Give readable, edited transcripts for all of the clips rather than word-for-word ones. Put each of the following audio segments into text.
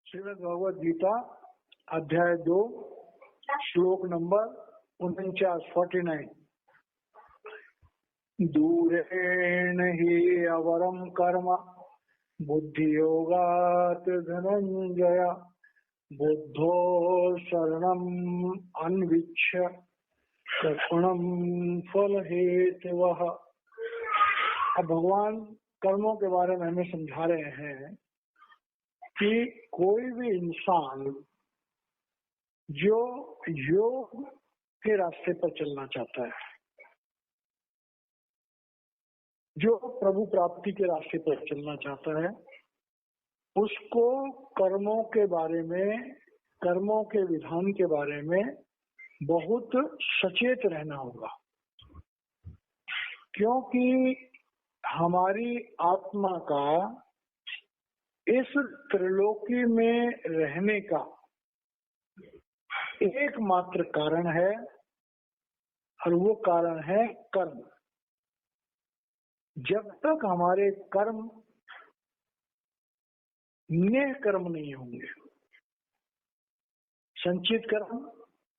श्रीमद् भगवद गीता अध्याय 2 श्लोक नंबर 49। दूरेण हि अवरम कर्म बुद्धियोगात् धनंजय बुद्धो शरणम अन्विच्छ कृपणम फल हेतवः। अब भगवान कर्मों के बारे में हमें समझा रहे हैं कि कोई भी इंसान जो योग के रास्ते पर चलना चाहता है, जो प्रभु प्राप्ति के रास्ते पर चलना चाहता है, उसको कर्मों के बारे में, कर्मों के विधान के बारे में बहुत सचेत रहना होगा। क्योंकि हमारी आत्मा का इस त्रिलोकी में रहने का एकमात्र कारण है, और वो कारण है कर्म। जब तक हमारे कर्म नेह कर्म नहीं होंगे, संचित कर्म,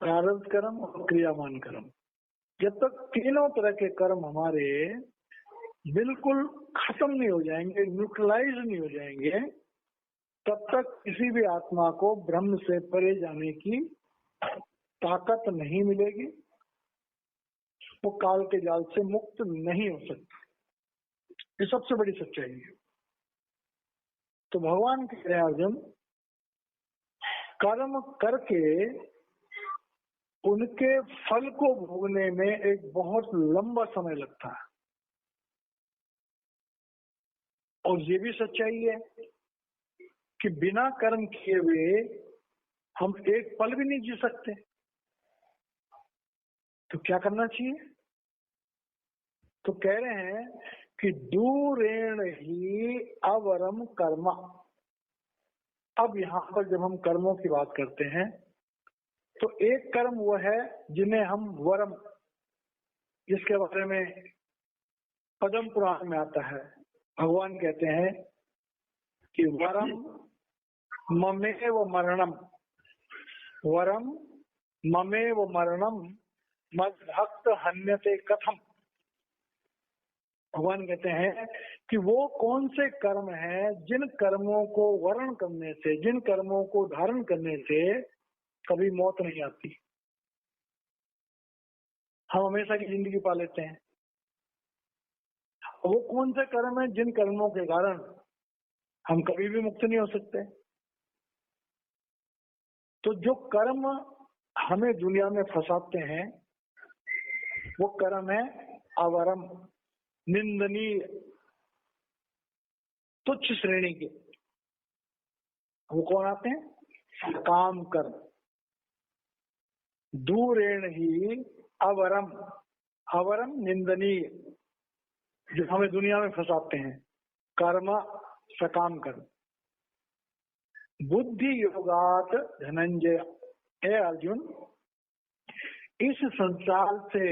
प्रारब्ध कर्म और क्रियामान कर्म, जब तक तीनों तरह के कर्म हमारे बिल्कुल खत्म नहीं हो जाएंगे, न्यूट्रलाइज नहीं हो जाएंगे, तब तक किसी भी आत्मा को ब्रह्म से परे जाने की ताकत नहीं मिलेगी। वो काल के जाल से मुक्त नहीं हो सकता। ये सबसे बड़ी सच्चाई है। तो भगवान कह रहे हैं, अर्जुन, कर्म करके उनके फल को भोगने में एक बहुत लंबा समय लगता है। और ये भी सच्चाई है कि बिना कर्म किए हुए हम एक पल भी नहीं जी सकते। तो क्या करना चाहिए? तो कह रहे हैं कि दूरेण ही अवरम कर्म। अब यहां पर जब हम कर्मों की बात करते हैं तो एक कर्म वो है जिन्हें हम वरम, जिसके बारे में पद्म पुराण में आता है। भगवान कहते हैं कि वरम ममेव मरणम, वरम ममेव मरणम मद्भक्त हन्यते कथम। भगवान कहते हैं कि वो कौन से कर्म हैं जिन कर्मों को वर्ण करने से, जिन कर्मों को धारण करने से कभी मौत नहीं आती। हम हमेशा की जिंदगी पा लेते हैं। वो कौन से कर्म है जिन कर्मों के कारण हम कभी भी मुक्त नहीं हो सकते। तो जो कर्म हमें दुनिया में फंसाते हैं वो कर्म है अवरम, निंदनीय, तुच्छ श्रेणी के। वो कौन आते हैं? काम कर्म। दूरेण ही अवरम, अवरम निंदनीय, जो हमें दुनिया में फंसाते हैं, कर्म सकाम कर्म। बुद्धि योगात धनंजय। हे अर्जुन, इस संसार से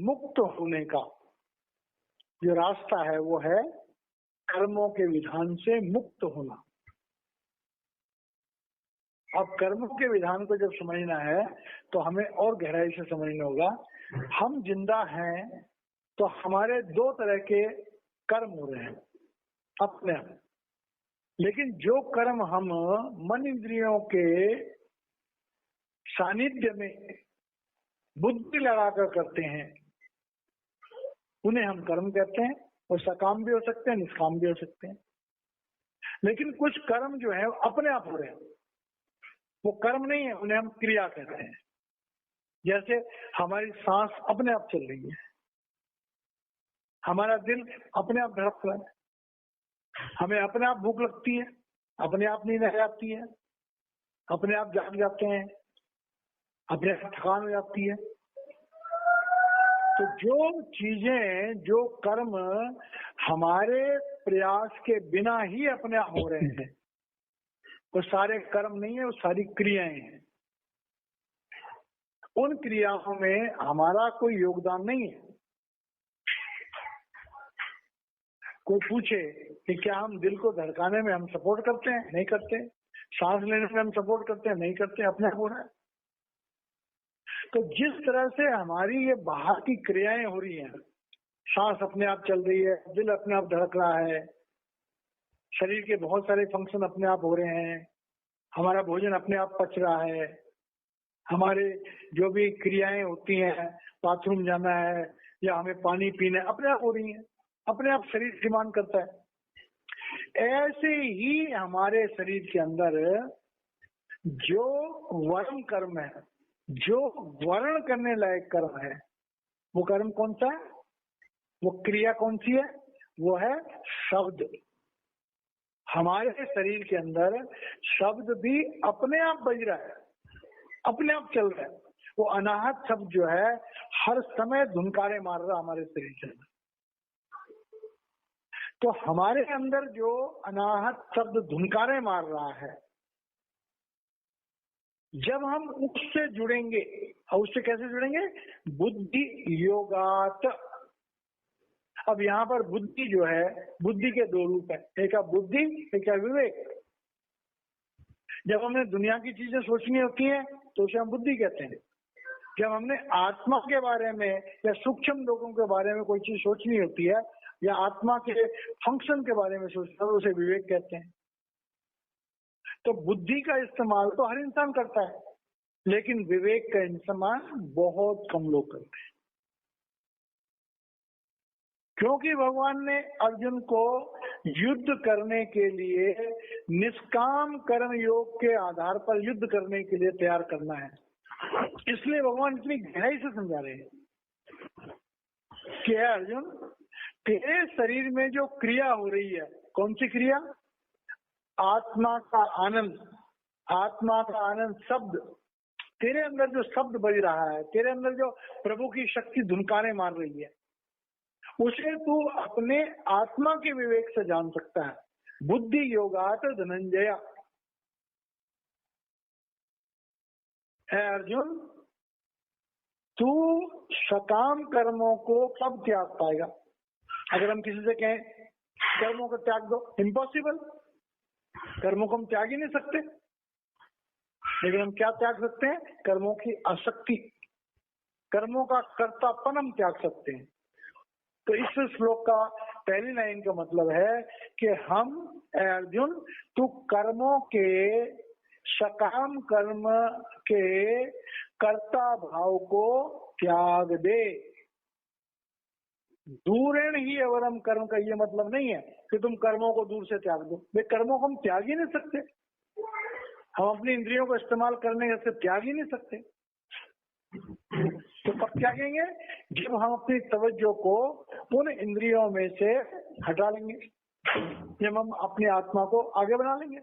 मुक्त होने का जो रास्ता है वो है कर्मों के विधान से मुक्त होना। अब कर्मों के विधान को जब समझना है तो हमें और गहराई से समझना होगा। हम जिंदा हैं तो हमारे दो तरह के कर्म हो रहे हैं अपने आप। लेकिन जो कर्म हम मन इंद्रियों के सानिध्य में बुद्धि लगाकर करते हैं उन्हें हम कर्म कहते हैं। वो सकाम भी हो सकते हैं, निष्काम भी हो सकते हैं। लेकिन कुछ कर्म जो है अपने आप हो रहे हैं, वो कर्म नहीं है, उन्हें हम क्रिया कहते हैं। जैसे हमारी सांस अपने आप चल रही है, हमारा दिल अपने आप धड़क रहा है, हमें अपने आप भूख लगती है, अपने आप नींद आ जाती है, अपने आप जाग जाते हैं, अपने आप थकान हो जाती है। तो जो चीजें, जो कर्म हमारे प्रयास के बिना ही अपने आप हो रहे हैं वो सारे कर्म नहीं है, वो सारी क्रियाएं हैं। उन क्रियाओं में हमारा कोई योगदान नहीं है। कोई पूछे कि क्या हम दिल को धड़काने में हम सपोर्ट करते हैं? नहीं करते। सांस लेने में हम सपोर्ट करते हैं? नहीं करते, अपने आप हो रहा है। तो जिस तरह से हमारी ये बाहर की क्रियाएं हो रही हैं, सांस अपने आप चल रही है, दिल अपने आप धड़क रहा है, शरीर के बहुत सारे फंक्शन अपने आप हो रहे हैं, हमारा भोजन अपने आप पच रहा है, हमारे जो भी क्रियाएं होती हैं, बाथरूम जाना है या हमें पानी पीना है, अपने आप हो रही हैं, अपने आप शरीर डिमांड करता है। ऐसे ही हमारे शरीर के अंदर जो वर्म कर्म है, जो वर्ण करने लायक कर्म है, वो कर्म कौन सा है? वो क्रिया कौन सी है? वो है शब्द। हमारे शरीर के अंदर शब्द भी अपने आप बज रहा है, अपने आप चल रहा है। वो अनाहत शब्द जो है हर समय धुनकारे मार रहा हमारे शरीर के अंदर। तो हमारे अंदर जो अनाहत शब्द धुनकारे मार रहा है, जब हम उससे जुड़ेंगे, और उससे कैसे जुड़ेंगे? बुद्धि योगात। अब यहाँ पर बुद्धि जो है, बुद्धि के दो रूप है, एक है बुद्धि, एक है विवेक। जब हमने दुनिया की चीजें सोचनी होती है तो उसे हम बुद्धि कहते हैं। जब हमने आत्मा के बारे में या सूक्ष्म लोगों के बारे में कोई चीज सोचनी होती है या आत्मा के फंक्शन के बारे में सोचना है, उसे विवेक कहते हैं। तो बुद्धि का इस्तेमाल तो हर इंसान करता है, लेकिन विवेक का इस्तेमाल बहुत कम लोग करते हैं। क्योंकि भगवान ने अर्जुन को युद्ध करने के लिए निष्काम कर्म योग के आधार पर युद्ध करने के लिए तैयार करना है, इसलिए भगवान इतनी गहराई से समझा रहे हैं कि अर्जुन, तेरे शरीर में जो क्रिया हो रही है, कौन सी क्रिया? आत्मा का आनंद, आत्मा का आनंद शब्द, तेरे अंदर जो शब्द बज रहा है, तेरे अंदर जो प्रभु की शक्ति धुनकारे मार रही है, उसे तू अपने आत्मा के विवेक से जान सकता है। बुद्धि योगात धनंजय। है अर्जुन, तू सकाम कर्मों को कब त्याग पाएगा? अगर हम किसी से कहें कर्मों को त्याग दो, इम्पॉसिबल, कर्मों को हम त्याग ही नहीं सकते। लेकिन हम क्या त्याग सकते हैं? कर्मों की आसक्ति, कर्मों का कर्तापन हम त्याग सकते हैं। तो इस श्लोक का पहली लाइन का मतलब है कि हम, अर्जुन, तू कर्मों के, सकाम कर्म के कर्ता भाव को त्याग दे। दूरेण ही अवरम कर्म का ये मतलब नहीं है कि तुम कर्मों को दूर से त्याग दो। वे कर्मों को हम त्याग ही नहीं सकते, हम अपनी इंद्रियों को इस्तेमाल करने से त्याग ही नहीं सकते। तो कब त्यागेंगे? जब हम अपनी तवज्जो को उन इंद्रियों में से हटा लेंगे, जब हम अपनी आत्मा को आगे बढ़ा लेंगे।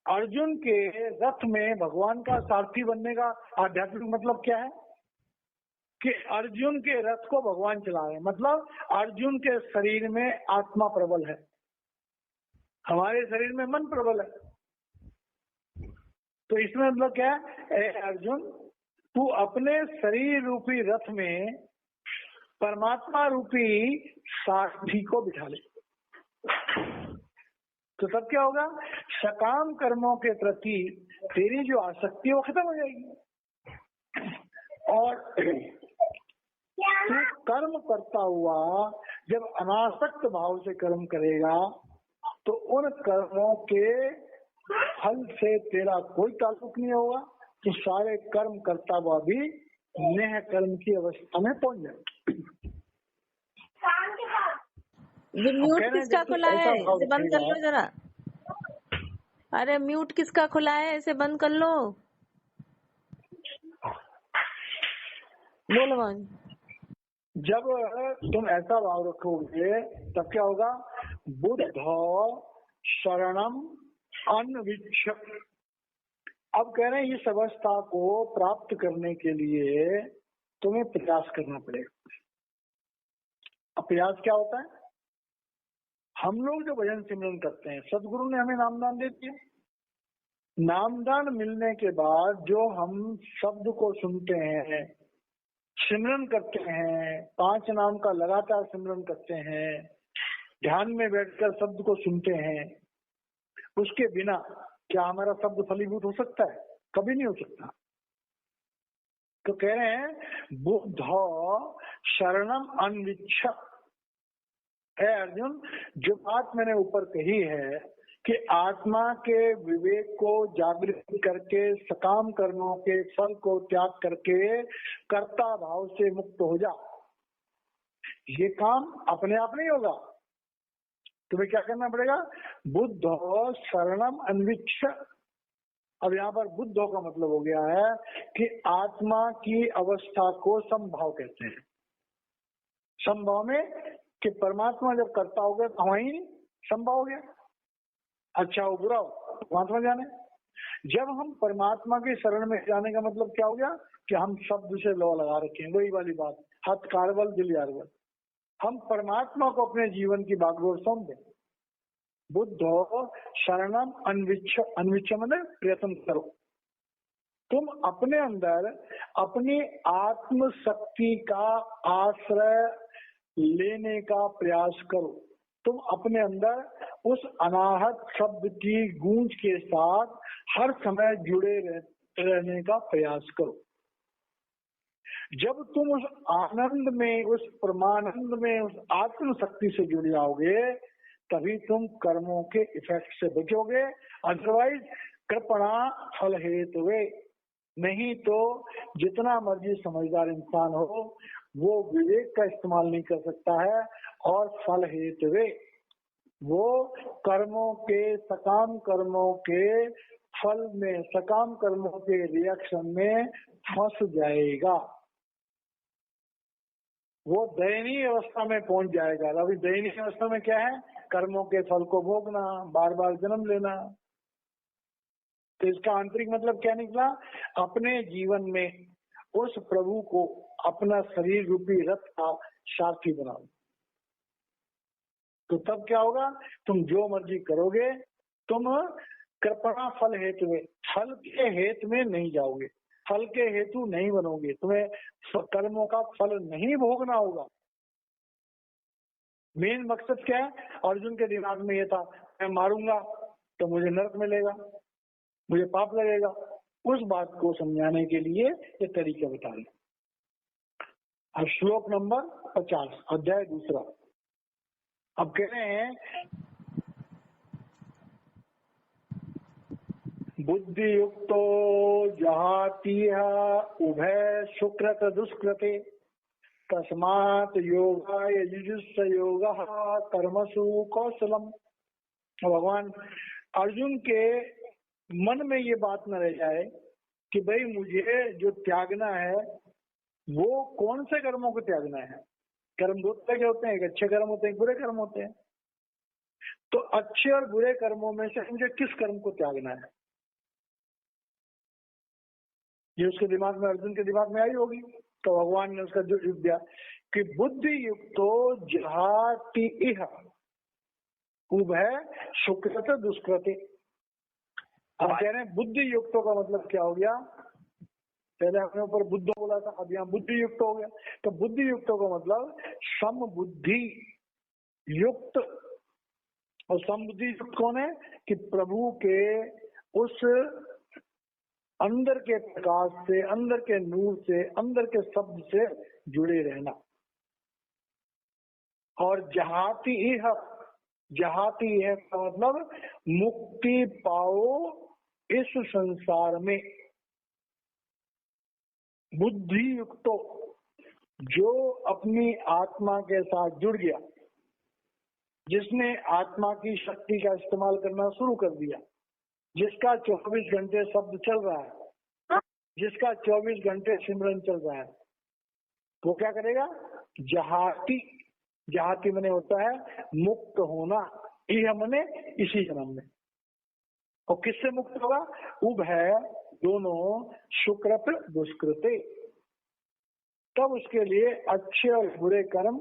अर्जुन के रथ में भगवान का सारथी बनने का आध्यात्मिक मतलब क्या है? कि अर्जुन के रथ को भगवान चला रहे हैं, मतलब अर्जुन के शरीर में आत्मा प्रबल है, हमारे शरीर में मन प्रबल है। तो इसमें मतलब क्या है? अर्जुन, तू अपने शरीर रूपी रथ में परमात्मा रूपी सारथी को बिठा ले, तो तब क्या होगा? सकाम कर्मों के प्रति तेरी जो आसक्ति है वो खत्म हो जाएगी, और तू कर्म करता हुआ जब अनासक्त भाव से कर्म करेगा तो उन कर्मों के फल से तेरा कोई ताल्लुक नहीं होगा। तो सारे कर्म करता हुआ भी नेह कर्म की अवस्था में पहुंच जाए। ये म्यूट किसका खुला है? इसे बंद कर लो जरा। अरे म्यूट किसका खुला है? इसे बंद कर लो। बोलो मान। जब तुम ऐसा भाव रखोगे तब क्या होगा? बुद्ध शरणम अन्विच्छ। अब कह रहे हैं इस अवस्था को प्राप्त करने के लिए तुम्हें प्रयास करना पड़ेगा। अब प्रयास क्या होता है? हम लोग जो भजन सिमरन करते हैं, सदगुरु ने हमें नामदान दे दिया। नामदान मिलने के बाद जो हम शब्द को सुनते हैं, सिमरन करते हैं, 5 नाम का लगातार सिमरन करते हैं, ध्यान में बैठकर शब्द को सुनते हैं, उसके बिना क्या हमारा शब्द फलीभूत हो सकता है? कभी नहीं हो सकता। तो कह रहे हैं बुद्ध शरणम अन्विच्छ। है अर्जुन, जो बात मैंने ऊपर कही है कि आत्मा के विवेक को जागृत करके सकाम कर्मों के फल को त्याग करके कर्ता भाव से मुक्त हो जा, ये काम अपने आप नहीं होगा। तुम्हें क्या करना पड़ेगा? बुद्ध शरणम अन्विच्छ। अब यहाँ पर बुद्ध का मतलब हो गया है कि आत्मा की अवस्था को समभाव कहते हैं। समभाव में कि परमात्मा जब करता हो गया तो वही समभाव हो गया, अच्छा हो बुरा हो परमात्मा जाने। जब हम परमात्मा की शरण में जाने का मतलब क्या हो गया कि हम शब्द से लौ लगा रखे हैं, वही वाली बात, हाथ कारबल दिल यारबल। हम परमात्मा को अपने जीवन की बागडोर सौंप दें। बुद्ध शरणम अन्विच्छ, अन्विच्छ मतलब प्रयत्न करो। तुम अपने अंदर अपनी आत्म शक्ति का आश्रय लेने का प्रयास करो। तुम अपने अंदर उस अनाहत शब्द की गूंज के साथ हर समय जुड़े रहने का प्रयास करो। जब तुम उस आनंद में, उस परमानंद में, उस आत्म शक्ति से जुड़ जाओगे तभी तुम कर्मों के इफेक्ट से बचोगे। अदरवाइज कृपणा फल हेतुवे, नहीं तो जितना मर्जी समझदार इंसान हो वो विवेक का इस्तेमाल नहीं कर सकता है और फल हेतुवे वो कर्मों के, सकाम कर्मों के फल में, सकाम कर्मों के रिएक्शन में फंस जाएगा। वो दयनीय अवस्था में पहुंच जाएगा। अभी दयनीय अवस्था में क्या है? कर्मों के फल को भोगना, बार बार जन्म लेना। तो इसका आंतरिक मतलब क्या निकला? अपने जीवन में उस प्रभु को अपना शरीर रूपी रथ का सारथी बनाओ। तो तब क्या होगा? तुम जो मर्जी करोगे, तुम कृपणा फल हेतु में, फल के हेतु में नहीं जाओगे, फल के हेतु नहीं बनोगे, तुम्हें कर्मों का फल नहीं भोगना होगा। मेन मकसद क्या है? अर्जुन के दिमाग में ये था, मैं मारूंगा तो मुझे नरक मिलेगा, मुझे पाप लगेगा। उस बात को समझाने के लिए ये तरीका बता रहे। अब श्लोक नंबर 50, अध्याय दूसरा। अब कह रहे हैं बुद्धि युक्तो जहातीह उभय सुकृत दुष्कृते तस्मात् योगाय युजुष्स योगः कर्मसु कौशलम। भगवान अर्जुन के मन में ये बात न रह जाए कि भाई मुझे जो त्यागना है वो कौन से कर्मों को त्यागना है। कर्म दो तरह के होते हैं, एक अच्छे कर्म होते हैं, एक बुरे कर्म होते हैं। तो अच्छे और बुरे कर्मों में से मुझे किस कर्म को त्यागना है, ये उसके दिमाग में, अर्जुन के दिमाग में आई होगी। तो भगवान ने उसका जो युक्त दिया कि बुद्धि युक्तो जहाति इह उभय सुकृत दुष्कृते। अब कह रहे हैं बुद्धि युक्तों का मतलब क्या हो गया? पहले हमने ऊपर बुद्ध बोला था, अब यहाँ बुद्धि युक्त हो गया। तो बुद्धि युक्तों का मतलब सम बुद्धि युक्त। और सम बुद्धि युक्त कौन है? कि प्रभु के उस अंदर के प्रकाश से, अंदर के नूर से, अंदर के शब्द से जुड़े रहना। और जहाती है, जहाती है का मतलब मुक्ति पाओ इस संसार में। बुद्धि युक्तो, जो अपनी आत्मा के साथ जुड़ गया, जिसने आत्मा की शक्ति का इस्तेमाल करना शुरू कर दिया, जिसका 24 घंटे शब्द चल रहा है, जिसका 24 घंटे सिमरन चल रहा है, वो क्या करेगा? जहाती, जहाती मने होता है मुक्त होना, यह मने इसी जन्म में। और किससे मुक्त होगा? उभय, दोनों, सुकृत दुष्कृते। तब उसके लिए अच्छे और बुरे कर्म,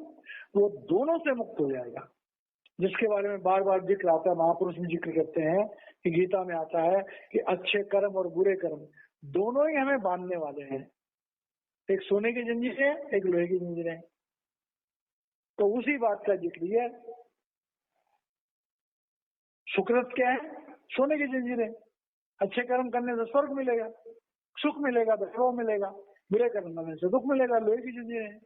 वो दोनों से मुक्त हो जाएगा। जिसके बारे में बार बार जिक्र आता है, महापुरुष भी जिक्र करते हैं कि गीता में आता है कि अच्छे कर्म और बुरे कर्म दोनों ही हमें बांधने वाले हैं। एक सोने की जंजीर है, एक लोहे की जंजीर है। तो उसी बात का जिक्र है। सुकृत क्या है? सोने की जंजीर है। अच्छे कर्म करने से स्वर्ग मिलेगा, सुख मिलेगा, वैभव मिलेगा, बुरे कर्म करने से दुख मिलेगा, लोहे की चीजें हैं।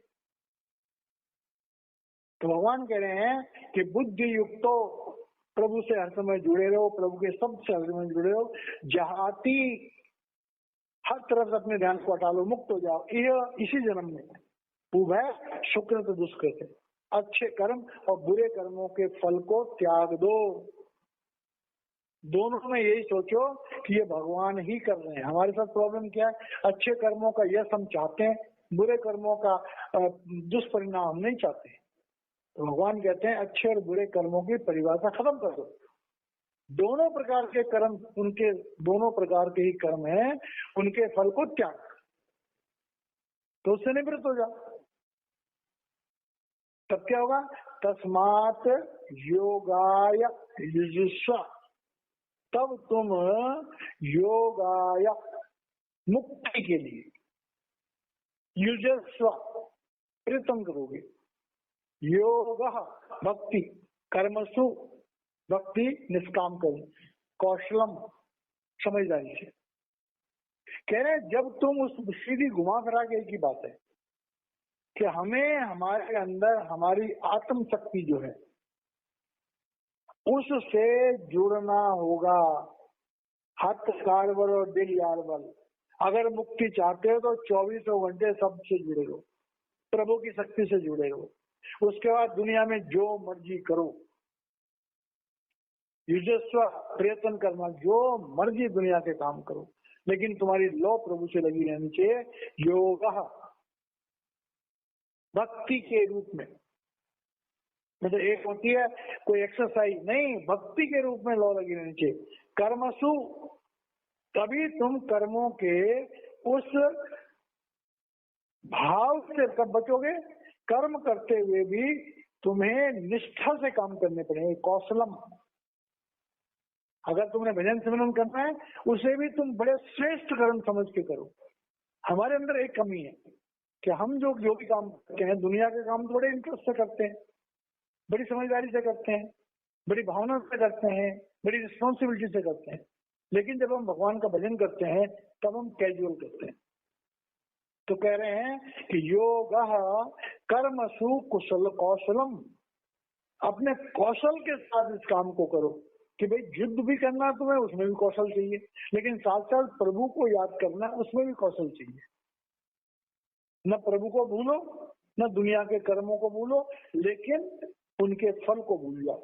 तो भगवान कह रहे हैं कि बुद्धि युक्तो, प्रभु से हर समय जुड़े रहो, प्रभु के शब्द से हर समय जुड़े रहो, जहाती हर तरफ से अपने ध्यान को हटा लो, मुक्त हो जाओ। यह इसी जन्म में उभय शुक्र तो दुष्कृत, अच्छे कर्म और बुरे कर्मों के फल को त्याग दो। दोनों में यही सोचो कि ये भगवान ही कर रहे हैं। हमारे साथ प्रॉब्लम क्या है, अच्छे कर्मों का यश हम चाहते हैं, बुरे कर्मों का दुष्परिणाम हम नहीं चाहते। तो भगवान कहते हैं अच्छे और बुरे कर्मों की परिभाषा खत्म कर दो। दोनों प्रकार के कर्म, उनके दोनों प्रकार के ही कर्म हैं, उनके फल को त्याग, तो उससे निवृत्त हो जाओ। तब क्या होगा, तस्मात् योगाय युजुष्व, तब तुम योगाय मुक्ति के लिए युजस्व प्रयत्न करोगे। योग भक्ति, कर्मसु भक्ति निष्काम कर्म, कौशलम समझदारी से। कह रहे जब तुम उस सीधी घुमा फिरा के, एक ही बात है कि हमें हमारे अंदर हमारी आत्म शक्ति जो है उससे जुड़ना होगा, हाथ कारबल और दिल यारबल। अगर मुक्ति चाहते हो तो 24 घंटे सबसे जुड़े रहो, प्रभु की शक्ति से जुड़े रहो। उसके बाद दुनिया में जो मर्जी करो, युजस्व प्रयत्न करना, जो मर्जी दुनिया के काम करो, लेकिन तुम्हारी लौ प्रभु से लगी रहनी चाहिए। योग भक्ति के रूप में, मतलब एक होती है कोई एक्सरसाइज नहीं, भक्ति के रूप में लौ लगी रहनी चाहिए। कर्मसु, तभी तुम कर्मों के उस भाव से कब बचोगे, कर्म करते हुए भी तुम्हें निष्ठा से काम करने पड़ेंगे। कौशलम, अगर तुमने भजन सिमरन करना है उसे भी तुम बड़े श्रेष्ठ कर्म समझ के करो। हमारे अंदर एक कमी है कि हम जो भी काम करते हैं, दुनिया के काम तो बड़े इंटरेस्ट से करते हैं, बड़ी समझदारी से करते हैं, बड़ी भावना से करते हैं, बड़ी रिस्पॉन्सिबिलिटी से करते हैं, लेकिन जब हम भगवान का भजन करते हैं तब हम कैजुअल करते हैं। तो कह रहे हैं कि योग कर्मसु कुशल कौशलम, अपने कौशल के साथ इस काम को करो कि भाई युद्ध भी करना तुम्हें, उसमें भी कौशल चाहिए, लेकिन साथ साथ प्रभु को याद करना, उसमें भी कौशल चाहिए। न प्रभु को भूलो, न दुनिया के कर्मों को भूलो, लेकिन उनके फल को भूल जाओ।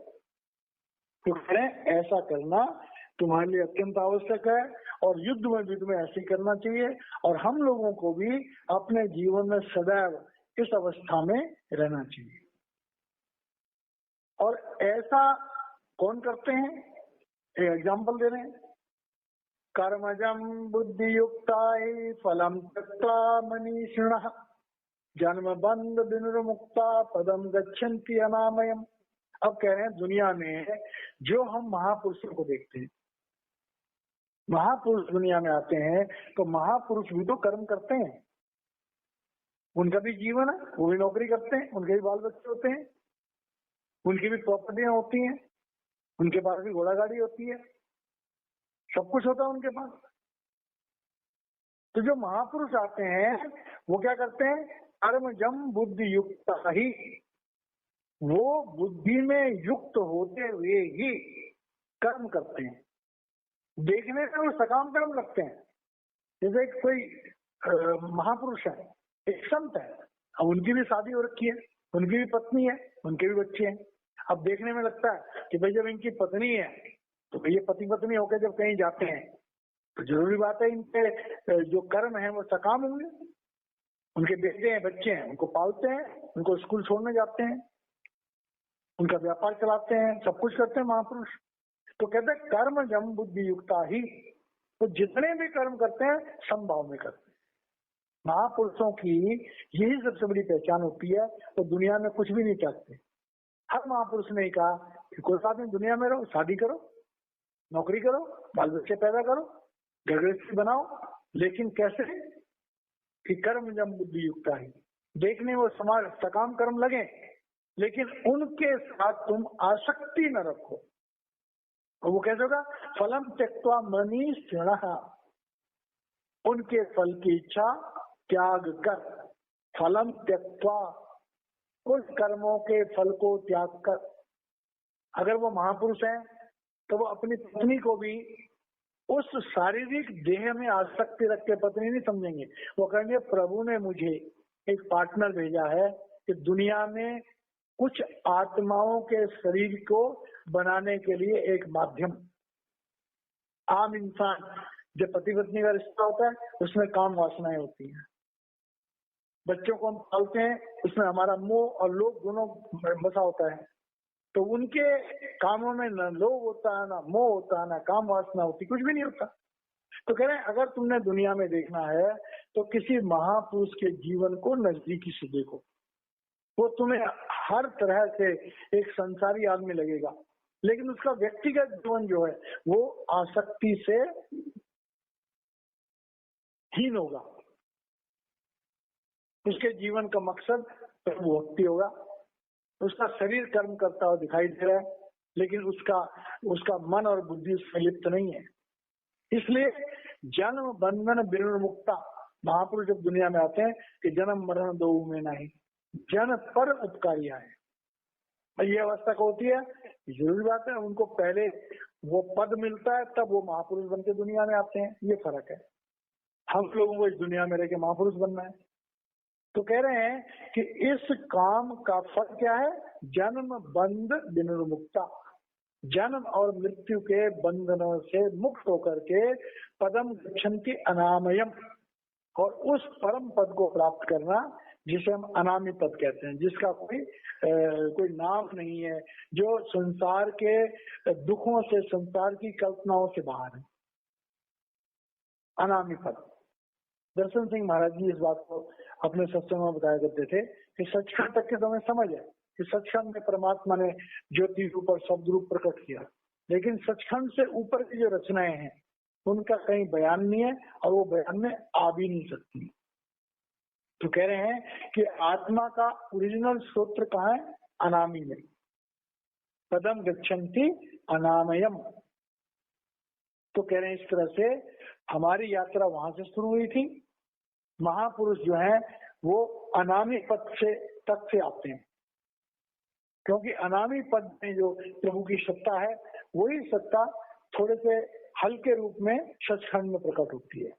तो कह रहे हैं ऐसा करना तुम्हारे लिए अत्यंत आवश्यक है, और युद्ध में भी तुम्हें ऐसे करना चाहिए। और हम लोगों को भी अपने जीवन में सदैव इस अवस्था में रहना चाहिए। और ऐसा कौन करते हैं, एक एग्जाम्पल दे रहे हैं। कर्मजम बुद्धि युक्ता ही फलम त्यक्त्वा मनीषिणः, जन्म बंध विनिर्मुक्ता पदम गच्छन्ति अनामयम्। अब कह रहे हैं दुनिया में जो हम महापुरुषों को देखते हैं, महापुरुष दुनिया में आते हैं तो महापुरुष भी तो कर्म करते हैं, उनका भी जीवन है, वो भी नौकरी करते हैं, उनके भी बाल बच्चे होते हैं, उनकी भी प्रॉपर्टियां होती हैं, उनके पास भी घोड़ा गाड़ी होती है, सब कुछ होता है उनके पास। तो जो महापुरुष आते हैं वो क्या करते हैं, कर्मजम बुद्धि युक्त ही, वो बुद्धि में युक्त होते हुए ही कर्म करते हैं। देखने में वो सकाम कर्म लगते हैं, जैसे कोई महापुरुष है, एक संत है, अब उनकी भी शादी हो रखी है, उनकी भी पत्नी है, उनके भी बच्चे हैं। अब देखने में लगता है कि भाई जब इनकी पत्नी है तो ये पति पत्नी होकर जब कहीं जाते हैं तो जरूरी बात है इनके जो कर्म है वो सकाम होंगे। उनके बेटे हैं, बच्चे हैं, उनको पालते हैं, उनको स्कूल छोड़ने जाते हैं, उनका व्यापार चलाते हैं, सब कुछ करते हैं महापुरुष। तो कहते हैं कर्म जम बुद्धि युक्ता ही, तो जितने भी कर्म करते हैं समभाव में करते हैं। महापुरुषों की यही सबसे बड़ी पहचान होती है, तो दुनिया में कुछ भी नहीं चाहते। हर महापुरुष ने कहा कि कोई बात नहीं, दुनिया में रहो, शादी करो, नौकरी करो, बाल बच्चे पैदा करो, घर गृहस्थी बनाओ, लेकिन कैसे कि कर्म जम बुद्धि युक्ता ही। देखने वो समाज सकाम कर्म लगे, लेकिन उनके साथ तुम आसक्ति न रखो। और वो कैसे होगा? फलम त्यक्त्वा मनीषिणः, उनके फल की इच्छा त्याग कर, फलम त्यक्त्वा, उस कर्मों के फल को त्याग कर। अगर वो महापुरुष हैं तो वो अपनी पत्नी को भी उस शारीरिक देह में आसक्ति रख के पत्नी नहीं समझेंगे। वो कहेंगे प्रभु ने मुझे एक पार्टनर भेजा है कि दुनिया में कुछ आत्माओं के शरीर को बनाने के लिए एक माध्यम। आम इंसान जब पति पत्नी का रिश्ता होता है उसमें काम वासनाएं होती हैं, बच्चों को हम पालते हैं उसमें हमारा मोह और लोभ दोनों बसा होता है, तो उनके कामों में न लोभ होता है, ना मोह होता है, ना काम वासना होती, कुछ भी नहीं होता। तो कह रहे हैं अगर तुमने दुनिया में देखना है तो किसी महापुरुष के जीवन को नजदीकी से देखो। वो तुम्हें हर तरह से एक संसारी आदमी लगेगा, लेकिन उसका व्यक्तिगत जीवन जो है वो आसक्ति से हीन होगा। उसके जीवन का मकसद प्रभु भक्ति होगा। उसका शरीर कर्म करता हुआ दिखाई दे रहा है, लेकिन उसका मन और बुद्धि उससे लिप्त नहीं है। इसलिए जन्म बंधन विमुक्ता, महापुरुष जब दुनिया में आते हैं कि जन्म मरण दो में नहीं, जन पर उपकारिया है। ये अवस्था को होती है, जरूरी बात है। उनको पहले वो पद मिलता है तब वो महापुरुष बन के दुनिया में आते हैं, ये फर्क है। हम लोगों को इस दुनिया में रह के महापुरुष बनना है। तो कह रहे हैं कि इस काम का फल क्या है? जन्म बंध विमुक्ता, जन्म और मृत्यु के बंधनों से मुक्त होकर के पदम गच्छन्ति अनामयम, और उस परम पद को प्राप्त करना जिसे हम अनामी पद कहते हैं, जिसका कोई नाम नहीं है, जो संसार के दुखों से, संसार की कल्पनाओं से बाहर है, अनामी पद। दर्शन सिंह महाराज जी इस बात को अपने सत्संग में बताया करते थे कि सचखंड तक के समय समझ है कि सचखंड में परमात्मा ने ज्योति रूप और शब्द रूप प्रकट किया, लेकिन सचखंड से ऊपर की जो रचनाएं हैं उनका कहीं बयान नहीं है और वो बयान में आ भी नहीं सकती। तो कह रहे हैं कि आत्मा का ओरिजिनल सूत्र कहाँ है? अनामी में। पदम गच्छन्ति अनामयम। तो कह रहे हैं इस तरह से हमारी यात्रा वहां से शुरू हुई थी। महापुरुष जो है वो अनामी पद से तक से आते हैं, क्योंकि अनामी पद में जो प्रभु की सत्ता है वही सत्ता थोड़े से हल्के रूप में सचखंड में प्रकट होती है।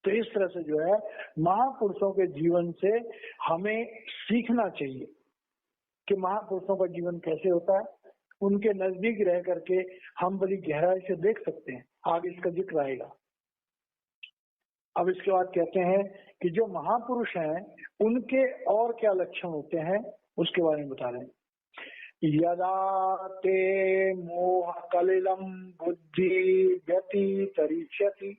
तो इस तरह से जो है महापुरुषों के जीवन से हमें सीखना चाहिए कि महापुरुषों का जीवन कैसे होता है। उनके नजदीक रह करके हम बड़ी गहराई से देख सकते हैं। आगे इसका जिक्र आएगा। अब इसके बाद कहते हैं कि जो महापुरुष हैं उनके और क्या लक्षण होते हैं उसके बारे में बता रहे हैं। यदा ते मोह कलिलम बुद्धि व्यतितरिष्यति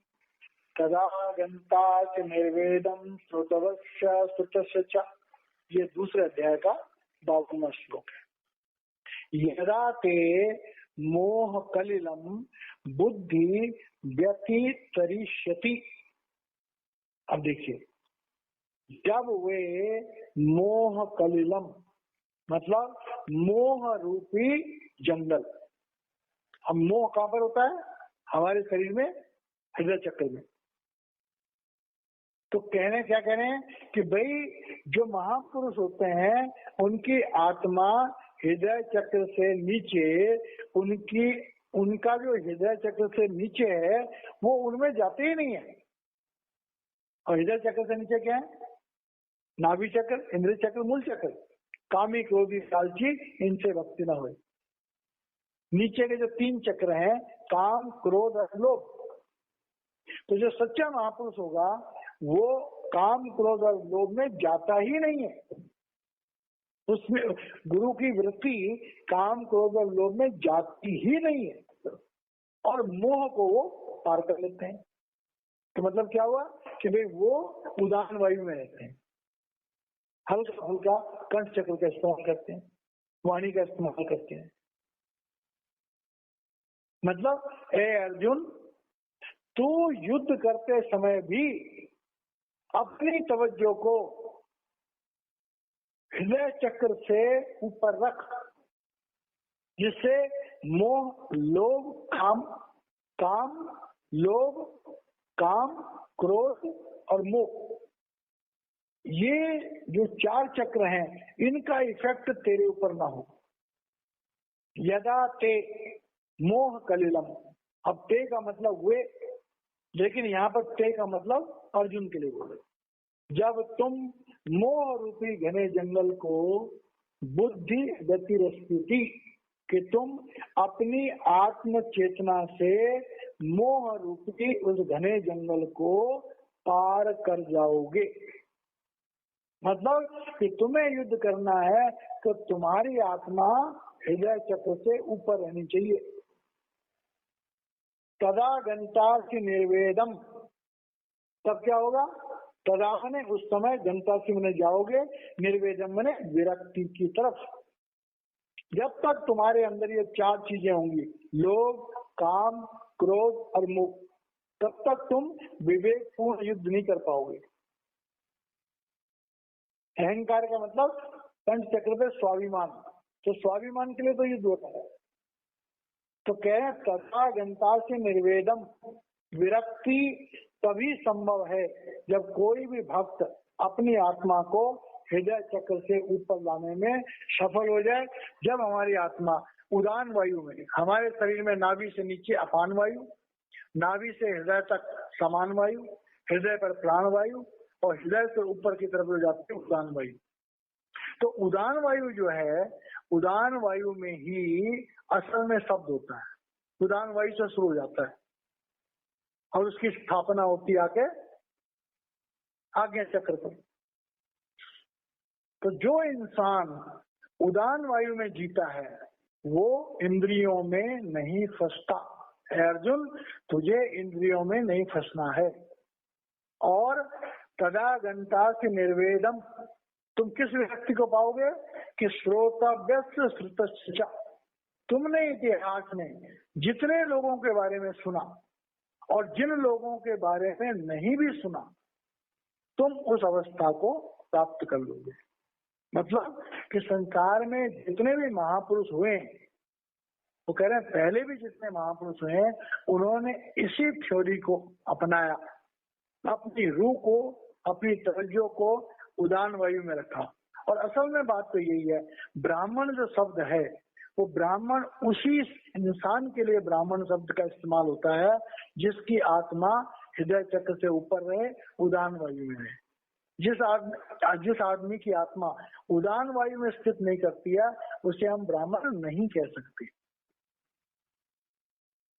तदा गन्ताच निर्वेदम श्रुतवस्य श्रुतस्य च। ये दूसरे अध्याय का 52वां श्लोक है। यदा ते मोह कलिलम बुद्धि व्यतितरिष्यति। अब देखिए, जब वे मोह कलिलम मतलब मोह रूपी जंगल। अब मोह कहां पर होता है? हमारे शरीर में, हृदय चक्र में। तो क्या कह रहे हैं कि भाई जो महापुरुष होते हैं उनकी आत्मा हृदय चक्र से नीचे, उनका जो हृदय चक्र से नीचे है वो उनमें जाते ही नहीं है। और हृदय चक्र से नीचे क्या है? नाभि चक्र, इंद्रिय चक्र, मूल चक्र। कामी क्रोधी लालची इनसे भक्ति न होए। नीचे के जो 3 चक्र हैं, काम क्रोध और लोभ। तो जो सच्चा महापुरुष होगा वो काम क्रोध और लोभ में जाता ही नहीं है। उसमें गुरु की वृत्ति काम क्रोध और लोभ में जाती ही नहीं है और मोह को वो पार कर लेते हैं। तो मतलब क्या हुआ कि भाई वो उदान वायु में रहते हैं, हल्का फुल्का कंठ चक्र का इस्तेमाल करते हैं, वाणी का इस्तेमाल करते हैं। मतलब ए अर्जुन, तू युद्ध करते समय भी अपनी तवज्जो को हृदय चक्र से ऊपर रख, जिससे मोह, लोभ, काम, काम, लोभ, काम, क्रोध और मोह, ये जो 4 चक्र हैं, इनका इफेक्ट तेरे ऊपर ना हो। यदा ते मोह कलिलम, अब ते का मतलब वे, लेकिन यहाँ पर ते का मतलब अर्जुन के लिए बोले। जब तुम मोह रूपी घने जंगल को बुद्धि गतिरस्थिति, कि तुम अपनी आत्म चेतना से मोह रूपी उस घने जंगल को पार कर जाओगे। मतलब कि तुम्हें युद्ध करना है तो तुम्हारी आत्मा हृदय चक्र से ऊपर रहनी चाहिए। तदा गंतासी निर्वेदम, तब क्या होगा? तदा ने उस समय गंतासी में जाओगे, निर्वेदम में विरक्ति की तरफ। जब तक तुम्हारे अंदर ये 4 चीजें होंगी, लोभ, काम, क्रोध और मोह, तब तक तुम विवेकपूर्ण युद्ध नहीं कर पाओगे। अहंकार का मतलब पंच चक्र पे स्वाभिमान, तो स्वाभिमान के लिए तो युद्ध होता है। तो कह रहे तथा गंता से निर्वेदम, विरक्ति तभी संभव है जब कोई भी भक्त अपनी आत्मा को हृदय चक्र से ऊपर लाने में सफल हो जाए। जब हमारी आत्मा उदान वायु में, हमारे शरीर में नाभि से नीचे अपान वायु, नाभि से हृदय तक समान वायु, हृदय पर प्राण वायु और हृदय से ऊपर की तरफ हो जाती है उदान वायु। तो उदान वायु जो है, उदान वायु में ही असल में शब्द होता है। उदान वायु से शुरू हो जाता है और उसकी स्थापना होती आके आज्ञा चक्र पर। तो जो इंसान उदान वायु में जीता है वो इंद्रियों में नहीं फंसता। अर्जुन, तुझे इंद्रियों में नहीं फंसना है। और तदा गंता से निर्वेदम, तुम किस व्यक्ति को पाओगे कि श्रोतव्य श्रुतश्च, तुमने इतिहास में जितने लोगों के बारे में सुना और जिन लोगों के बारे में नहीं भी सुना, तुम उस अवस्था को प्राप्त कर लोगे। मतलब कि संसार में जितने भी महापुरुष हुए, वो कह रहे हैं पहले भी जितने महापुरुष हुए उन्होंने इसी थ्योरी को अपनाया, अपनी रूह को, अपनी तवज्जो को उदान वायु में रखा। और असल में बात तो यही है, ब्राह्मण जो शब्द है वो ब्राह्मण उसी इंसान के लिए ब्राह्मण शब्द का इस्तेमाल होता है जिसकी आत्मा हृदय चक्र से ऊपर रहे, उदान वायु में रहे। जिस आदमी की आत्मा उदान वायु में स्थित नहीं करती है उसे हम ब्राह्मण नहीं कह सकते।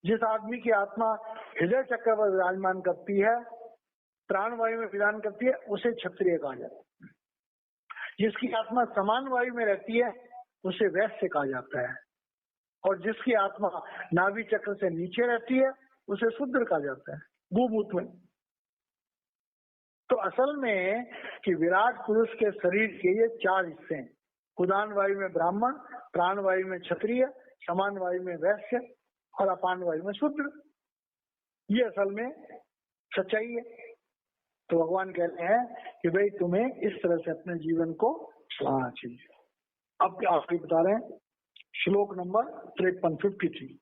जिस आदमी की आत्मा हृदय चक्र पर विराजमान करती है, प्राण वायु में विराजमान करती है, उसे क्षत्रिय कहा जाता है। जिसकी आत्मा समान वायु में रहती है उसे वैश्य कहा जाता है। और जिसकी आत्मा नाभि चक्र से नीचे रहती है उसे शूद्र कहा जाता है, भूभूत में। तो असल में कि विराट पुरुष के शरीर के ये 4 हिस्से हैं, उदान वायु में ब्राह्मण, प्राण वायु में क्षत्रिय, समान वायु में वैश्य और अपान वायु में शूद्र। ये असल में सच्चाई है। तो भगवान कहते हैं कि भाई तुम्हें इस तरह से अपने जीवन को चलाना चाहिए। अब क्या आपको बता रहे हैं, श्लोक नंबर 53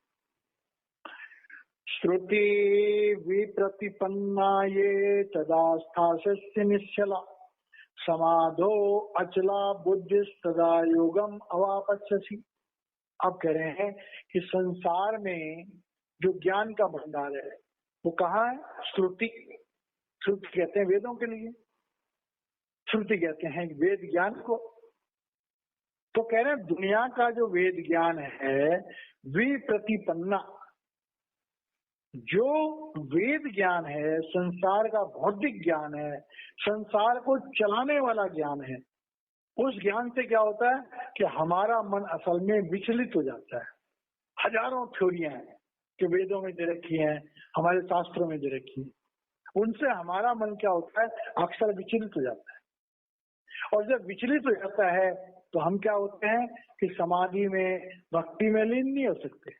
श्रुति विप्रतिपन्ना ये तदा स्थास्यसि निश्चला समाधो अचला बुद्धि तदा योगम अवापस्यसि। अब कह रहे हैं कि संसार में जो ज्ञान का भंडार है वो कहाँ है? श्रुति। श्रुति कहते हैं वेदों के लिए, श्रुति कहते हैं वेद ज्ञान को। तो कह रहे हैं दुनिया का जो वेद ज्ञान है विप्रतिपन्ना, जो वेद ज्ञान है, संसार का भौतिक ज्ञान है, संसार को चलाने वाला ज्ञान है, उस ज्ञान से क्या होता है कि हमारा मन असल में विचलित हो जाता है। हजारों थ्योरियां हैं कि वेदों में दे रखी हैं, हमारे शास्त्रों में दे रखी है, उनसे हमारा मन क्या होता है, अक्सर विचलित हो जाता है। और जब विचलित हो जाता है तो हम क्या होते हैं कि समाधि में, भक्ति में लीन नहीं हो सकते।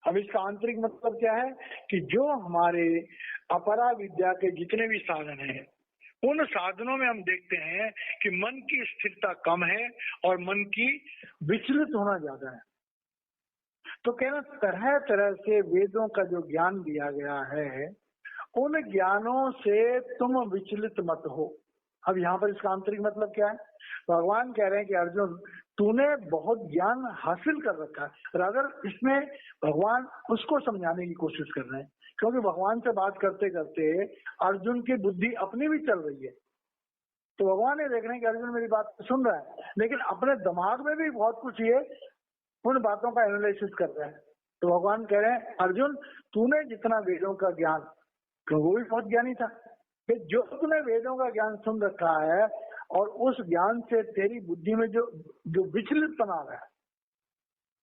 अब इसका आंतरिक मतलब क्या है कि जो हमारे अपरा विद्या के जितने भी साधन हैं, उन साधनों में हम देखते हैं कि मन की स्थिरता कम है और मन की विचलित होना ज्यादा है। तो कहना तरह तरह से वेदों का जो ज्ञान दिया गया है उन ज्ञानों से तुम विचलित मत हो। अब यहाँ पर इसका आंतरिक मतलब क्या है? भगवान कह रहे हैं कि अर्जुन तूने बहुत ज्ञान हासिल कर रखा है। अगर इसमें भगवान उसको समझाने की कोशिश कर रहे हैं, क्योंकि भगवान से बात करते करते अर्जुन की बुद्धि अपनी भी चल रही है। तो भगवान ये देख रहे हैं कि अर्जुन मेरी बात सुन रहा है, लेकिन अपने दिमाग में भी बहुत कुछ ये उन बातों का एनालिसिस कर रहा है। तो भगवान कह रहे हैं अर्जुन तूने जितना वेदों का ज्ञान, क्योंकि वो भी बहुत ज्ञानी था, कि जो तूने वेदों का ज्ञान सुन रखा है और उस ज्ञान से तेरी बुद्धि में जो विचलित बना रहा है,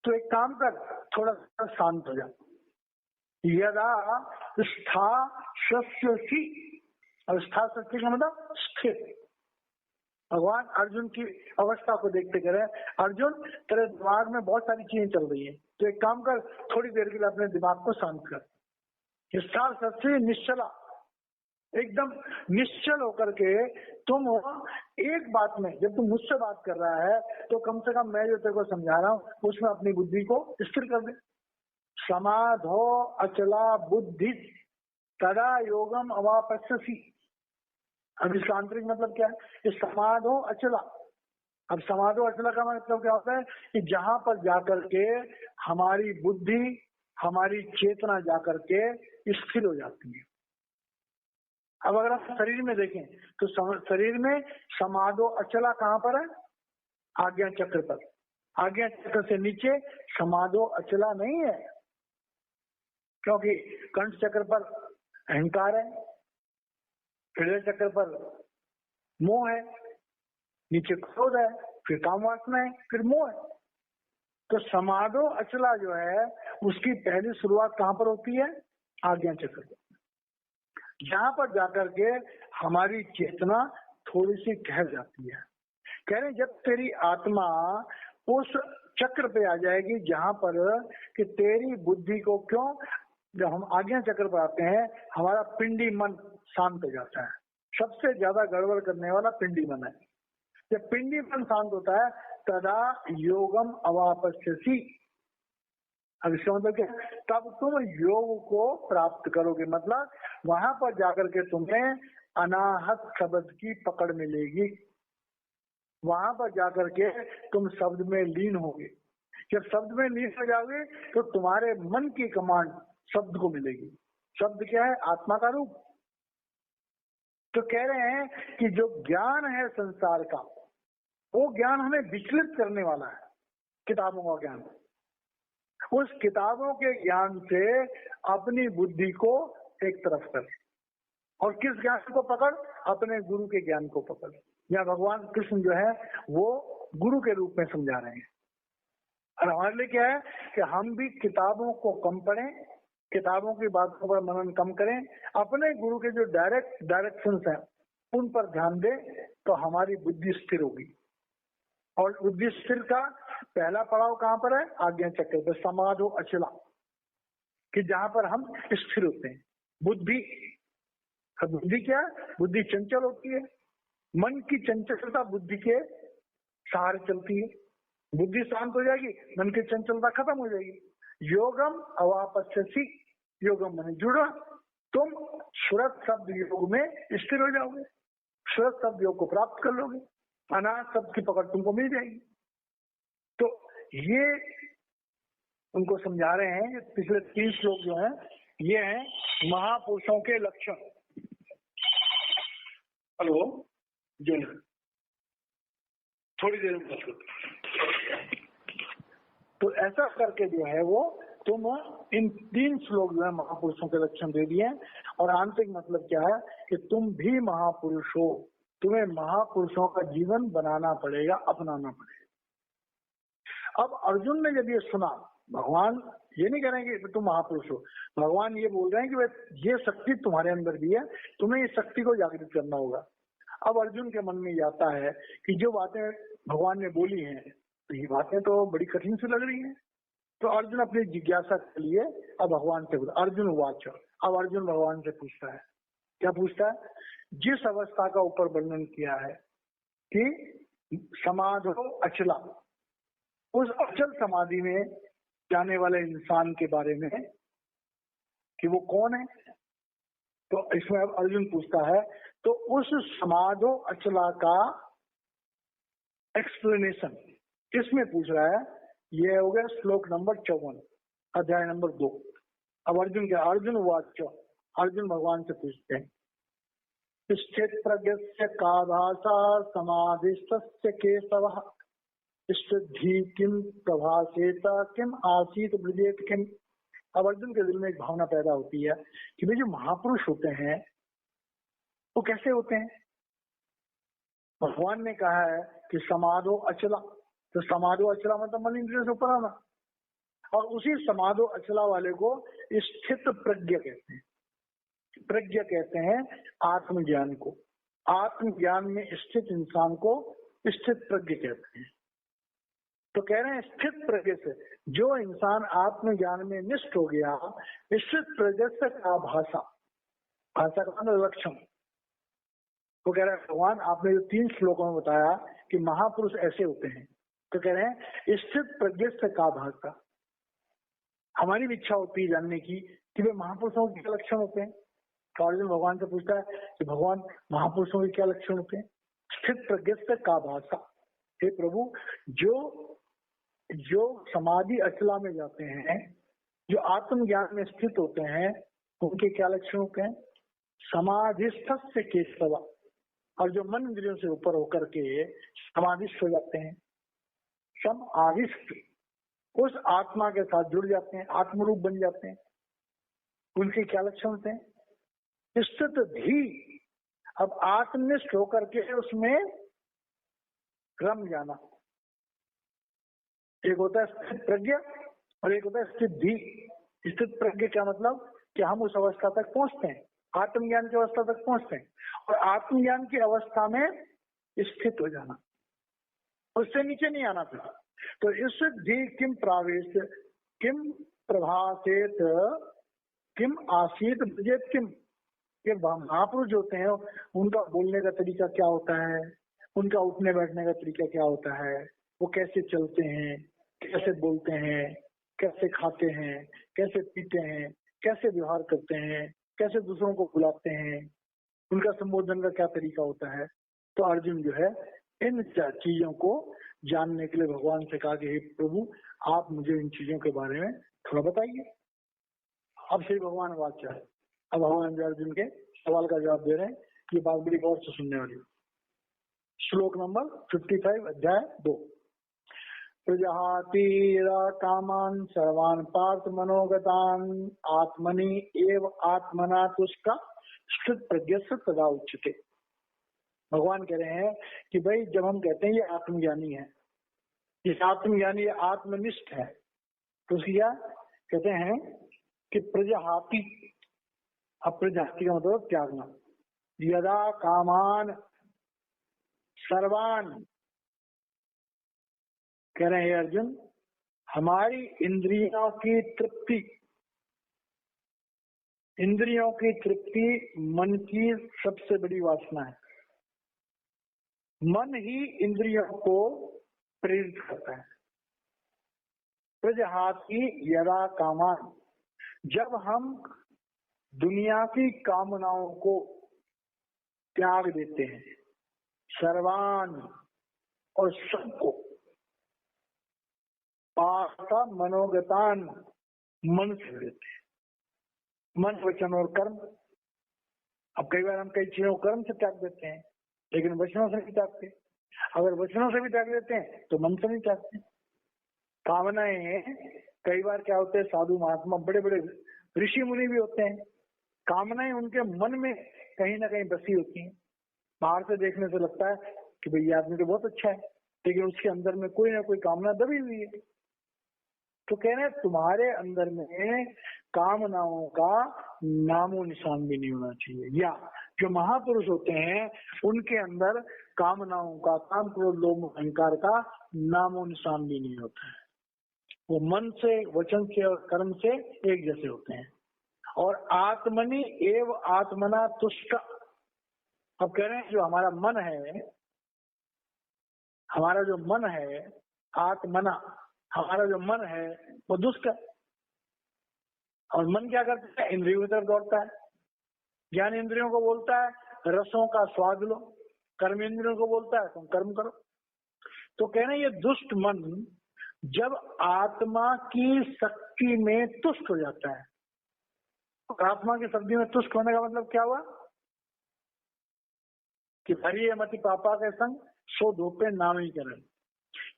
तो एक काम कर, थोड़ा सा शांत हो जा। यदा स्था शस्यसि, और स्था शस्य का मतलब स्थिर। भगवान अर्जुन की अवस्था को देखते कह रहे हैं अर्जुन तेरे दिमाग में बहुत सारी चीजें चल रही है, तो एक काम कर, थोड़ी देर के लिए अपने दिमाग को शांत कर। स्था शस्य निश्चला, एकदम निश्चल होकर के तुम एक बात में, जब तुम मुझसे बात कर रहा है तो कम से कम मैं जो तेरे को समझा रहा हूं उसमें अपनी बुद्धि को स्थिर कर दे। समाधो अचला बुद्धि तदा योगम अवापस्यसि। अब इसका आंतरिक मतलब क्या है? समाधो अचला। अब समाधो अचला का मतलब क्या होता है? कि जहां पर जाकर के हमारी बुद्धि, हमारी चेतना जाकर के स्थिर हो जाती है। अब अगर आप शरीर में देखें तो शरीर में समाधो अचला कहां पर है? आज्ञा चक्र पर। आज्ञा चक्र से नीचे समाधो अचला नहीं है, क्योंकि कंठ चक्र पर अहंकार है, हृदय चक्र पर मोह है, नीचे क्रोध है, फिर काम वासना है, फिर मोह है। तो समाधो अचला जो है उसकी पहली शुरुआत कहां पर होती है? आज्ञा चक्र पर। जहां पर जाकर के हमारी चेतना थोड़ी सी ठहर जाती है। कह रहे जब तेरी आत्मा उस चक्र पे आ जाएगी जहां पर कि तेरी बुद्धि को, क्यों, जब हम आज्ञा चक्र पर आते हैं हमारा पिंडी मन शांत हो जाता है। सबसे ज्यादा गड़बड़ करने वाला पिंडी मन है। जब पिंडी मन शांत होता है तदा योगम अवापस्यसि। अब इसका मतलब क्या? तब तुम योग को प्राप्त करोगे, मतलब वहां पर जाकर के तुम्हें अनाहत शब्द की पकड़ मिलेगी। वहां पर जाकर के तुम शब्द में लीन होगे। जब शब्द में लीन हो जाओगे तो तुम्हारे मन की कमांड शब्द को मिलेगी। शब्द क्या है? आत्मा का रूप। तो कह रहे हैं कि जो ज्ञान है संसार का, वो ज्ञान हमें विचलित करने वाला है। किताबों का ज्ञान, उस किताबों के ज्ञान से अपनी बुद्धि को एक तरफ कर, और किस ज्ञान को पकड़? अपने गुरु के ज्ञान को पकड़। या भगवान कृष्ण जो है वो गुरु के रूप में समझा रहे हैं। और हमारे लिए क्या है कि हम भी किताबों को कम पढ़ें, किताबों की बातों पर मनन कम करें, अपने गुरु के जो डायरेक्शंस हैं उन पर ध्यान दें, तो हमारी बुद्धि स्थिर होगी। और बुद्धि स्थिर का पहला पड़ाव कहां पर है? आज्ञा चक्र पर, समाधो अचला, कि जहां पर हम स्थिर होते हैं। बुद्धि क्या? बुद्धि चंचल होती है। मन की चंचलता बुद्धि के सहारे चलती है। बुद्धि शांत हो जाएगी, मन की चंचलता खत्म हो जाएगी। योगम अवापस्यसि, योगम मन जुड़ा, तुम श्रुत शब्द योग में स्थिर हो जाओगे, श्रुत शब्द योग को प्राप्त कर लोगे, अनाथ शब्द की पकड़ तुमको मिल जाएगी। तो ये उनको समझा रहे हैं। पिछले 3 श्लोक जो हैं ये हैं महापुरुषों के लक्षण। हेलो जो थोड़ी देर में बस। तो ऐसा करके जो है वो तुम इन 3 श्लोक जो है महापुरुषों के लक्षण दे दिए। और आंतरिक मतलब क्या है कि तुम भी महापुरुष हो, तुम्हें महापुरुषों का जीवन बनाना पड़ेगा, अपनाना पड़ेगा। अब अर्जुन ने जब ये सुना, भगवान ये नहीं कह रहे हैं कि तुम महापुरुष हो, भगवान ये बोल रहे हैं कि ये शक्ति तुम्हारे अंदर भी है, तुम्हें इस शक्ति को जागृत करना होगा। अब अर्जुन के मन में आता है कि जो बातें भगवान ने बोली हैं, तो ये बातें तो बड़ी कठिन सी लग रही हैं। तो अर्जुन अपनी जिज्ञासा के लिए अब भगवान से बोला, अर्जुन वाच। अब अर्जुन भगवान से पूछता है, क्या पूछता है? जिस अवस्था का ऊपर वर्णन किया है कि समाधो अचला, उस अचल समाधि में जाने वाले इंसान के बारे में कि वो कौन है। तो इसमें अब अर्जुन पूछता है, तो उस समाधो अचला का एक्सप्लेनेशन इसमें पूछ रहा है। ये हो गया श्लोक नंबर 54, अध्याय नंबर 2। अब अर्जुन क्या, अर्जुन वाच्य, अर्जुन भगवान से पूछते हैं, स्थित प्रज्ञस्य का भाषा समाधिस्थस्य केशवः सिद्धि किम प्रभासेता किम आसीत ब्रजेत किम। अब अर्जुन के दिल में एक भावना पैदा होती है कि भाई जो महापुरुष होते हैं वो कैसे होते हैं। भगवान ने कहा है कि समाधो अचला, तो समाधो अचला मतलब मन इंद्रियों से ऊपर आना, और उसी समाधो अचला वाले को स्थित प्रज्ञ कहते हैं। प्रज्ञ कहते हैं आत्मज्ञान को, आत्मज्ञान में स्थित इंसान को स्थित प्रज्ञ कहते हैं। तो कह रहे हैं स्थित प्रज्ञ से जो इंसान आत्मज्ञान में निष्ठ हो गया, स्थित प्रज्ञ से का भाषा, भाषा का मतलब लक्षण। तो कह रहे हैं भगवान आपने जो 3 श्लोकों में बताया कि महापुरुष ऐसे होते हैं, तो कह रहे हैं स्थित प्रज्ञ से का भाषा। हमारी भी इच्छा होती है जानने की कि वे महापुरुषों के क्या लक्षण होते हैं। तो अर्जुन भगवान से पूछता है कि भगवान महापुरुषों के क्या लक्षण होते हैं। स्थित प्रज्ञ से का भाषा, हे प्रभु जो समाधि अचला में जाते हैं, जो आत्मज्ञान में स्थित होते हैं, उनके क्या लक्षण होते हैं। समाधिस्थस्य केशव, और जो मन इंद्रियों से ऊपर होकर के समाधिस्थ हो जाते हैं, समाधिस्थ उस आत्मा के साथ जुड़ जाते हैं, आत्मरूप बन जाते हैं, उनके क्या लक्षण होते हैं। स्थित भी, अब आत्मनिष्ठ होकर के उसमें रम जाना। एक होता है स्थित प्रज्ञा और एक होता है सिद्धि। स्थित प्रज्ञा क्या मतलब कि हम उस अवस्था तक पहुंचते हैं, आत्मज्ञान की अवस्था तक पहुंचते हैं, और आत्मज्ञान की अवस्था में स्थित हो जाना, उससे नीचे नहीं आना फिर। तो इस सिद्धि किम प्रावेश किम प्रभासेत किम आसीत ब्रजेत किम। ये महापुरुष होते हैं, उनका बोलने का तरीका क्या होता है, उनका उठने बैठने का तरीका क्या होता है, वो कैसे चलते हैं, कैसे बोलते हैं, कैसे खाते हैं, कैसे पीते हैं, कैसे व्यवहार करते हैं, कैसे दूसरों को बुलाते हैं, उनका संबोधन का क्या तरीका होता है। तो अर्जुन जो है इन चीजों को जानने के लिए भगवान से कहा कि हे प्रभु आप मुझे इन चीजों के बारे में थोड़ा बताइए। अब श्री भगवान वाक्य है, अब भगवान अर्जुन के सवाल का जवाब दे रहे हैं। ये बात बड़ी गौर से सुनने वाली। श्लोक नंबर 55, अध्याय 2। प्रजाति कामान सर्वान पार्थ मनोगतान आत्मनि एव आत्मना तुष्का स्थित प्रज्ञ से तदा उच्यते। भगवान कह रहे हैं कि भाई जब हम कहते हैं ये आत्मज्ञानी है, इस आत्मज्ञानी आत्मनिष्ठ है, तो क्या कहते हैं कि प्रजाति, अब प्रजाति का मतलब त्यागना। यदा कामान सर्वान, कह रहे हैं अर्जुन हमारी इंद्रियों की तृप्ति, इंद्रियों की तृप्ति मन की सबसे बड़ी वासना है। मन ही इंद्रियों को प्रेरित करता है। प्रजहाति यदा कामान, जब हम दुनिया की कामनाओं को त्याग देते हैं, सर्वान और सबको, पार्था मनोगतान मन से देते हैं, मन वचन और कर्म। अब कई बार हम कई चीजों कर्म से त्याग देते हैं, लेकिन वचनों से नहीं त्यागते। अगर वचनों से भी त्याग देते हैं तो मन से नहीं त्यागते। कामनाएं कई बार क्या होते हैं, साधु महात्मा बड़े बड़े ऋषि मुनि भी होते हैं, कामनाएं उनके मन में कहीं ना कहीं बसी होती हैं। बाहर से देखने से लगता है कि भाई ये आदमी तो बहुत अच्छा है, लेकिन उसके अंदर में कोई ना कोई कामना दबी हुई है। तो कह रहे हैं तुम्हारे अंदर में कामनाओं का नामो निशान भी नहीं होना चाहिए। या जो महापुरुष होते हैं उनके अंदर कामनाओं का, काम क्रोध लोभ अहंकार का नामो निशान भी नहीं होता है। वो मन से, वचन से और कर्म से एक जैसे होते हैं। और आत्मनि एव आत्मना तुष्ट। अब कह रहे हैं जो हमारा मन है, हमारा जो मन है, आत्मना हमारा जो मन है वो दुष्ट है, और मन क्या करता है, इंद्रियों की तरफ दौड़ता है। ज्ञान इंद्रियों को बोलता है रसों का स्वाद लो, कर्म इंद्रियों को बोलता है तुम कर्म करो। तो कहना ये दुष्ट मन जब आत्मा की शक्ति में तुष्ट हो जाता है, और आत्मा की शक्ति में तुष्ट होने का मतलब क्या हुआ कि हरिये मति पापा के संग सो धोपे नाम ही करें।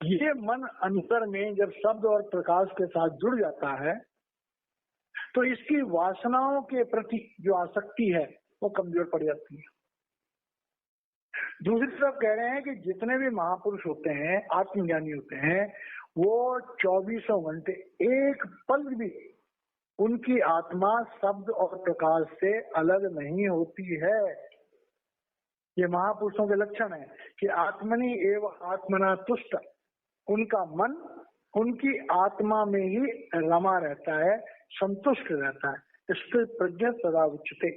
ये मन अंतर में जब शब्द और प्रकाश के साथ जुड़ जाता है तो इसकी वासनाओं के प्रति जो आसक्ति है वो कमजोर पड़ जाती है। दूसरी तरफ कह रहे हैं कि जितने भी महापुरुष होते हैं, आत्मज्ञानी होते हैं, वो 24 घंटे एक पल भी उनकी आत्मा शब्द और प्रकाश से अलग नहीं होती है। ये महापुरुषों के लक्षण है कि आत्मनि एवं आत्मना तुष्ट, उनका मन उनकी आत्मा में ही रमा रहता है, संतुष्ट रहता है। स्थिर प्रज्ञ सदा उच्चते,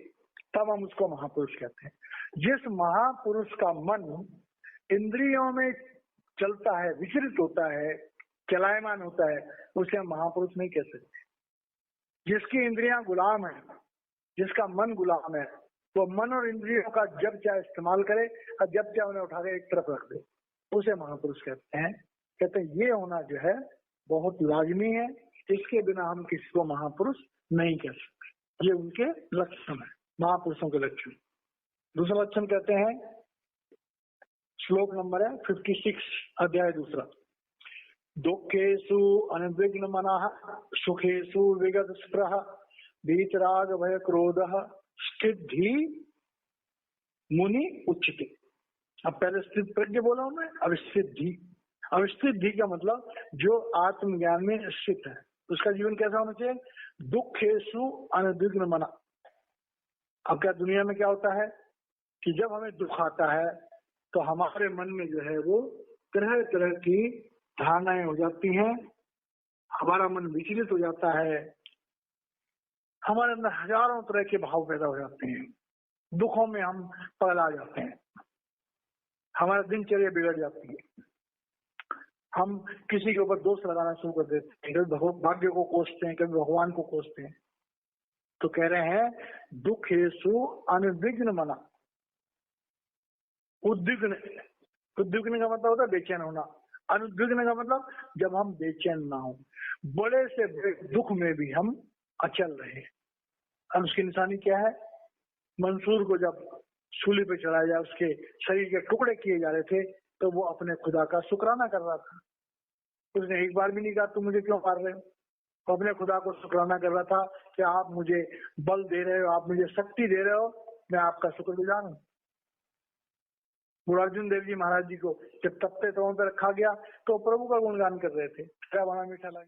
तब हम उसको महापुरुष कहते हैं। जिस महापुरुष का मन इंद्रियों में चलता है, विचलित होता है, चलायमान होता है, उसे हम महापुरुष नहीं कह सकते। जिसकी इंद्रियां गुलाम है, जिसका मन गुलाम है, तो मन और इंद्रियों का जब चाहे इस्तेमाल करे और जब चाहे उन्हें उठा के एक तरफ रख दे, उसे महापुरुष कहते हैं। कहते हैं ये होना जो है बहुत लाजमी है, इसके बिना हम किसी को महापुरुष नहीं कह सकते। ये उनके लक्षण है, महापुरुषों के लक्षण। दूसरा लक्षण कहते हैं, श्लोक नंबर है 56, अध्याय 2। दुखेषु अनविघ्न मनः सुखेषु विगत स्पृह वीतराग भय क्रोधः स्थिति मुनि उच्चते। अब पहले स्थित प्रज्ञ बोला हूं मैं, अब स्थिति। अब स्थिति का मतलब जो आत्मज्ञान में स्थित है, उसका जीवन कैसा होना चाहिए? दुखेषु अनविघ्न मना। अब क्या दुनिया में क्या होता है कि जब हमें दुख आता है तो हमारे मन में जो है वो तरह तरह की धारणाएं हो जाती हैं, हमारा मन विचलित हो जाता है, हमारे अंदर हजारों तरह के भाव पैदा हो जाते हैं, दुखों में हम पगला जाते हैं, हमारा दिनचर्या बिगड़ जाती है, हम किसी के ऊपर दोष लगाना शुरू कर देते हैं, कभी भाग्य को कोसते हैं, कभी भगवान को कोसते हैं। तो कह रहे हैं दुखेषु अनविघ्न मना। उद्विग्न, उद्विग्न का मतलब होता है बेचैन होना, अनुद्विग्न का मतलब जब हम बेचैन ना हो, बड़े से बड़े दुख में भी हम अचल रहे। अब उसकी निशानी क्या है? मंसूर को जब सूली पे चढ़ाया जाए, उसके शरीर के टुकड़े किए जा रहे थे, तो वो अपने खुदा का शुक्राना कर रहा था। उसने एक बार भी नहीं कहा तुम मुझे क्यों मार रहे हो, वो अपने खुदा को शुक्राना कर रहा था कि आप मुझे बल दे रहे हो, आप मुझे शक्ति दे रहे हो, मैं आपका शुक्रगुजार हूँ। गुरु अर्जुन देव जी महाराज जी को जब तप्ते तवों पे रखा गया तो प्रभु का गुणगान कर रहे थे, क्या बड़ा मीठा लगा।